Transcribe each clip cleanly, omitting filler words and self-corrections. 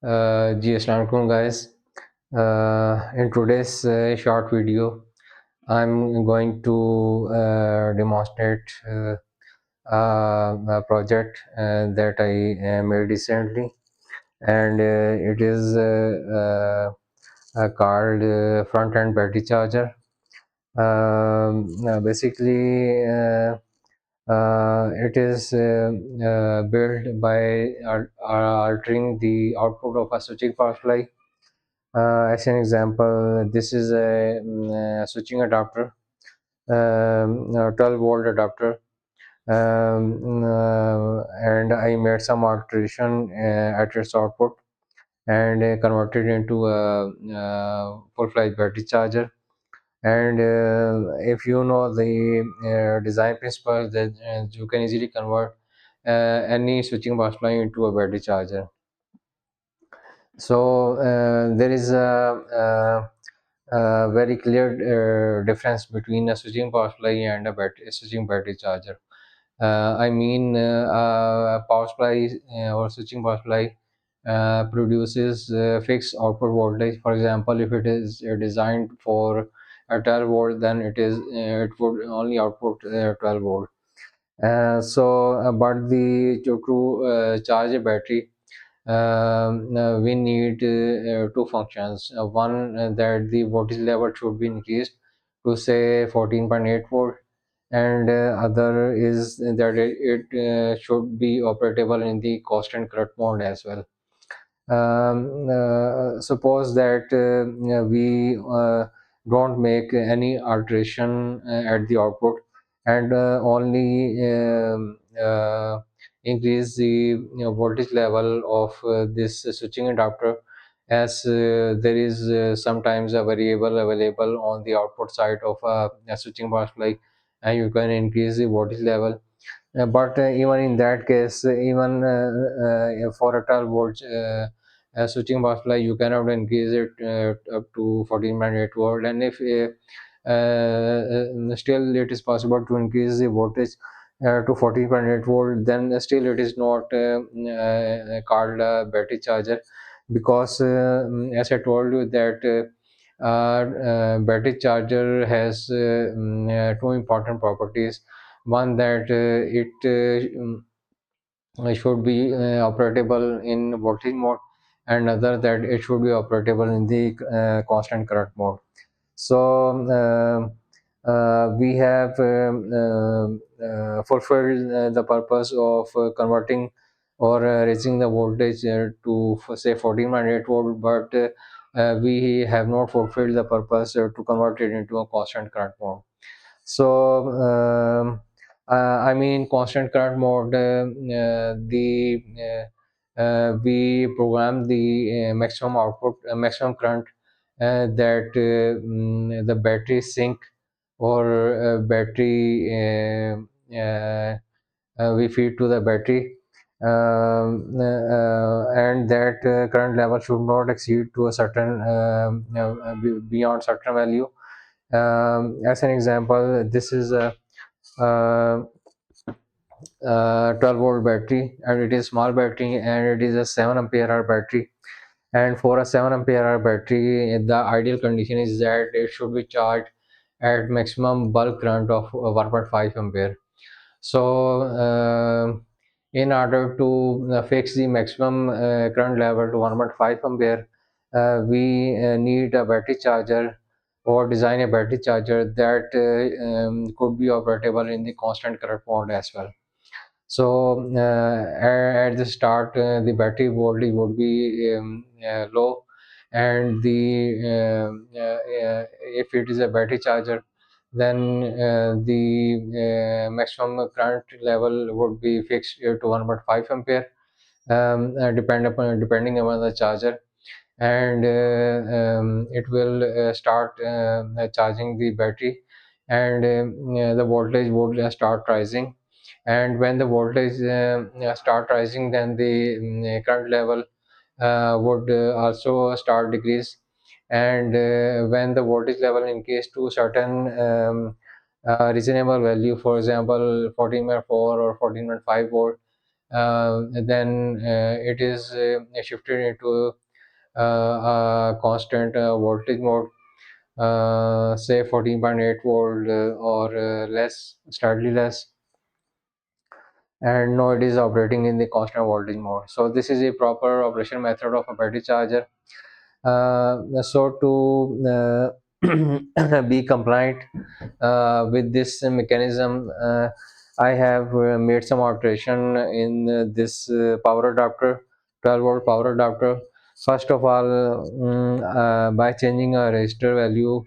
Assalamu alaikum guys. In today's short video, I'm going to demonstrate a project that I made recently, and it is called front-end battery charger. Basically, it is built by altering the output of a switching power supply. As an example, this is a switching adapter, a 12 volt adapter, and I made some alteration at its output and converted into a, full-fledged battery charger. And if you know the design principles, that you can easily convert any switching power supply into a battery charger. So there is a very clear difference between a switching power supply and a switching battery charger. I mean, a power supply or switching power supply produces fixed output voltage. For example, if it is designed for a 12 volt, then it would only output 12 volt. But to charge a battery, we need two functions. One, that the voltage level should be increased to say 14.8 volt, and other is that it should be operable in the constant current mode as well. Suppose that we don't make any alteration at the output and only increase the voltage level of this switching adapter, as there is sometimes a variable available on the output side of a switching power supply, and you can increase the voltage level. But even in that case, even for a 12 volt switching power supply, you cannot increase it up to 14.8 volt. And if still it is possible to increase the voltage to 14.8 volt, then still it is not called a battery charger, because as I told you that battery charger has two important properties. One, that it should be operable in voltage mode, and other, that it should be operable in the constant current mode. So we have fulfilled the purpose of converting or raising the voltage to say 14.8 volt, but we have not fulfilled the purpose to convert it into a constant current mode. So I mean, constant current mode, we program the maximum output, maximum current that the battery sink or battery we feed to the battery, and that current level should not exceed to a certain beyond certain value. As an example, this is a uh, 12 volt battery, and it is small battery, and it is a 7 ampere hour battery. And for a 7 ampere hour battery, the ideal condition is that it should be charged at maximum bulk current of 1.5 ampere. So in order to fix the maximum current level to 1.5 ampere, we need a battery charger, or design a battery charger that could be operable in the constant current mode as well. So at the start, the battery voltage would be low, and if it is a battery charger, then the maximum current level would be fixed to 1.5 ampere, depending upon the charger, and it will start charging the battery, and the voltage would start rising. And when the voltage start rising, then the current level would also start decrease. And when the voltage level increase to certain reasonable value, for example 14.4 or 14.5 volt, then it is shifted into a constant voltage mode, say 14.8 volt or less, slightly less, and now it is operating in the constant voltage mode. So this is a proper operation method of a battery charger. So to be compliant with this mechanism, I have made some alteration in this power adapter, 12-volt power adapter. First of all, by changing a resistor value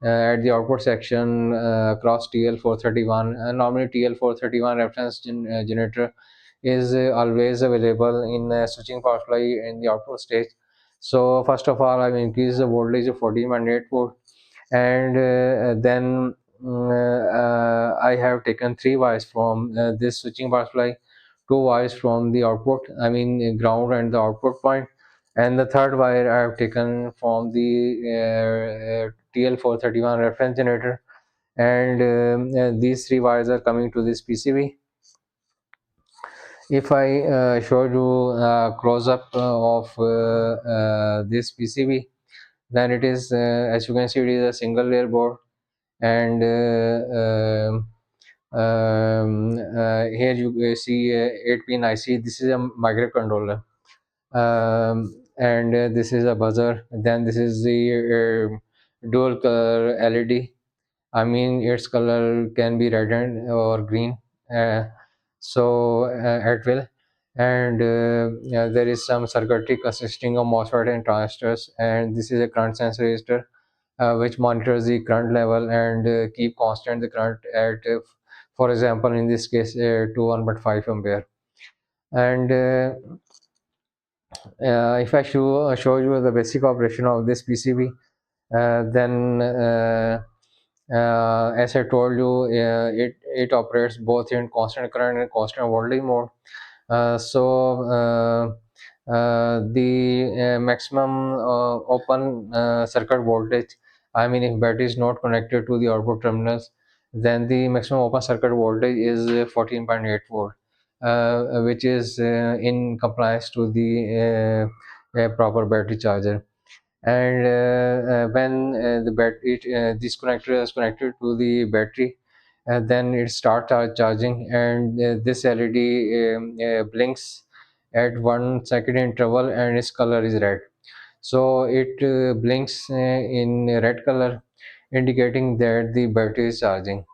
at the output section across TL431. Normally, TL431 reference generator is always available in switching power supply in the output stage. So first of all, I will increase the voltage of 14.8 volt, and then I have taken three wires from this switching power supply, two wires from the output, I mean ground and the output point, and the third wire I have taken from the TL431 reference generator, and these three wires are coming to this PCB. If I show you close up of this PCB, then it is, as you can see, it is a single layer board, and here you see 8 pin IC. This is a microcontroller, and this is a buzzer. Then this is the dual color LED. I mean, its color can be red and or green, uh, so at will. And yeah, there is some circuitry consisting of MOSFET and transistors, and this is a current sensor resistor which monitors the current level and keep constant the current at, for example, in this case, to 1.5 ampere. And if I show you the basic operation of this PCB, then as I told you, it operates both in constant current and constant voltage mode. The maximum open circuit voltage, I mean, if battery is not connected to the output terminals, then the maximum open circuit voltage is 14.8 volt, which is in compliance to the proper battery charger. And when the battery this connector is connected to the battery, then it starts charging, and this LED blinks at 1 second interval, and its color is red. So it blinks in red color, indicating that the battery is charging.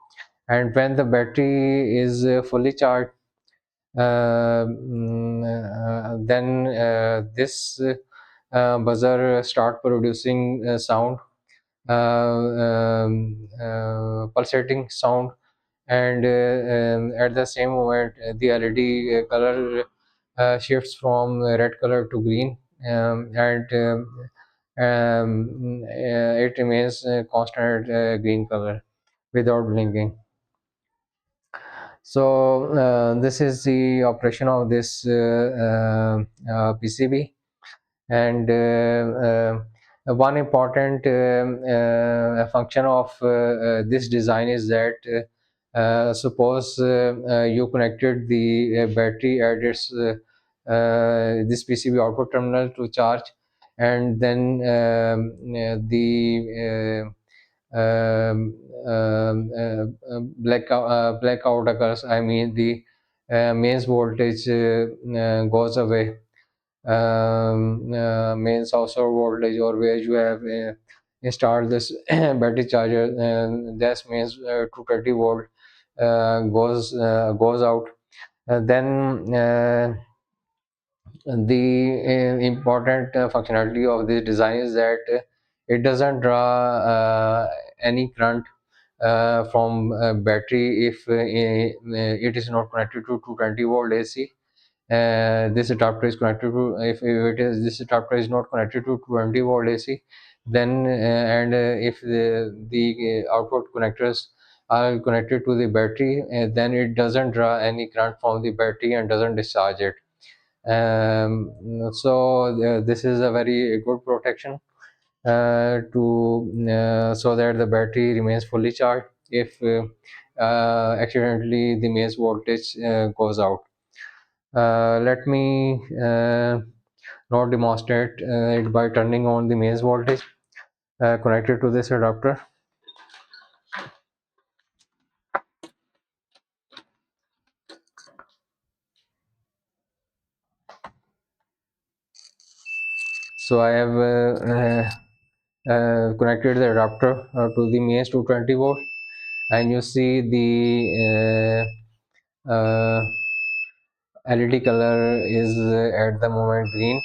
And when the battery is fully charged, then this buzzer start producing sound, pulsating sound, and at the same moment the LED color shifts from red color to green, and it remains constant green color without blinking. So this is the operation of this PCB. And one important function of this design is that suppose you connected the battery at its this PCB output terminal to charge, and then the blackout occurs. I mean, the mains voltage goes away, main source of voltage, or where you have installed this battery charger, and this means 230 volt goes out. Then the important functionality of this design is that it doesn't draw any current from battery if it is not connected to 220 volt AC. This adapter is connected to, if it is, this adapter is not connected to 20 volt AC, then and if the output connectors are connected to the battery, then it doesn't draw any current from the battery and doesn't discharge it. So this is a very good protection to so that the battery remains fully charged if accidentally the mains voltage goes out. Let me now demonstrate it by turning on the mains voltage connected to this adapter. So I have connected the adapter to the mains 220 volt, and you see the LED color is at the moment green,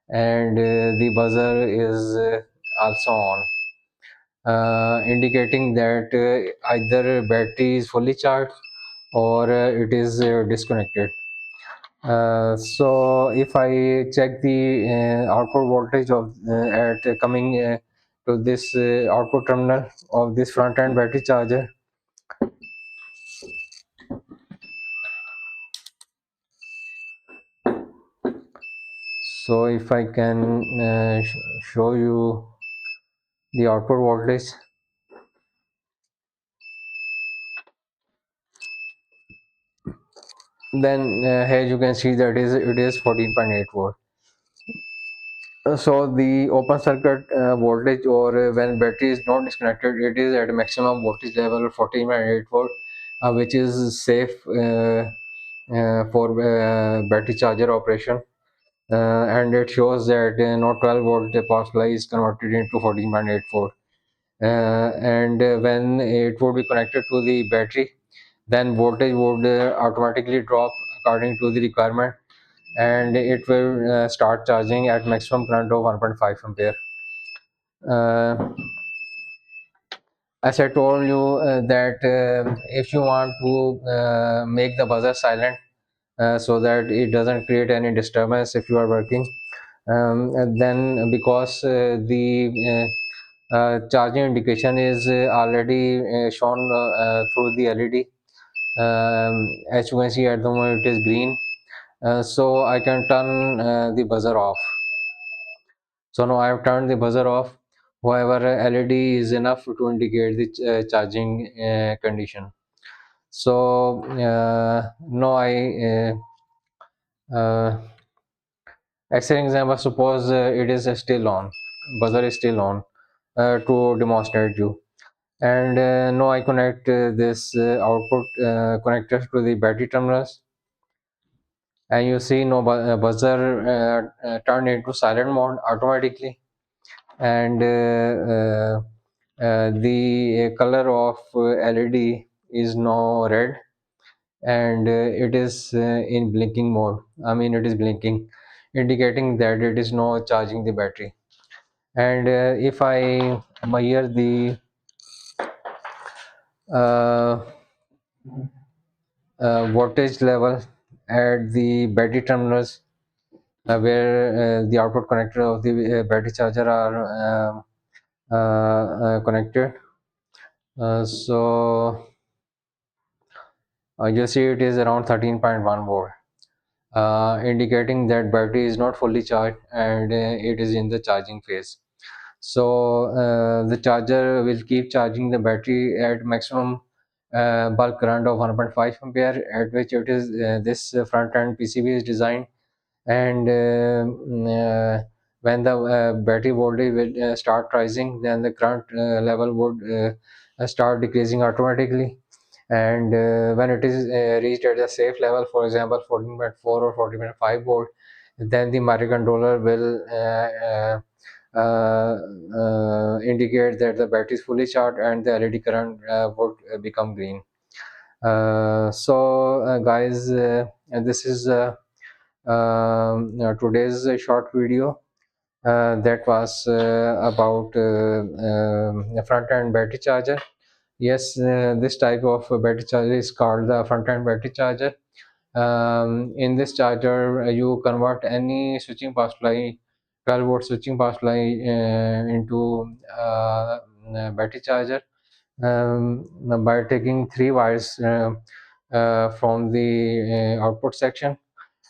and the buzzer is also on, indicating that either battery is fully charged or it is disconnected. So if I check the output voltage of at coming to this output terminal of this front end battery charger, so if I can show you the output voltage, then here you can see that it is 14.8 volt. So the open circuit voltage, or when battery is not disconnected, it is at maximum voltage level 14.8 volt, which is safe for battery charger operation. And it shows that not 12 volt power supply is converted into 14.8 volt. And when it would be connected to the battery, then voltage would automatically drop according to the requirement, and it will start charging at maximum current of 1.5 ampere. Uh, as I told you that if you want to make the buzzer silent so that it doesn't create any disturbance if you are working, and then because the charging indication is already shown through the LED. As you can see at the moment it is green, so I can turn the buzzer off. So now I have turned the buzzer off. However, LED is enough to indicate the charging condition. So now as an example, suppose it is still on, buzzer is still on, to demonstrate you. And now I connect this output connectors to the battery terminals, and you see no buzzer turn into silent mode automatically, and the color of LED is now red, and it is in blinking mode. I mean, it is blinking, indicating that it is now charging the battery. And if I measure the uh, voltage level at the battery terminals, where the output connector of the battery charger are connected. So you see it is around 13.1 volt, indicating that battery is not fully charged, and it is in the charging phase. So the charger will keep charging the battery at maximum bulk current of 1.5 ampere, at which it is this front end PCB is designed. And when the battery voltage will start rising, then the current level would start decreasing automatically. And when it is reached at a safe level, for example 14.4 or 14.5 volt, then the microcontroller will indicate that the battery is fully charged, and the LED current would become green. So guys, this is today's short video that was about front end battery charger. Yes, this type of battery charger is called the front end battery charger. In this charger, you convert any switching power supply, 12 volt switching power supply, into battery charger, by taking three wires from the output section,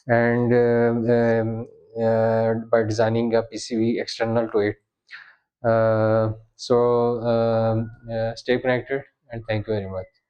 and by designing a PCB external to it. So stay connected, and thank you very much.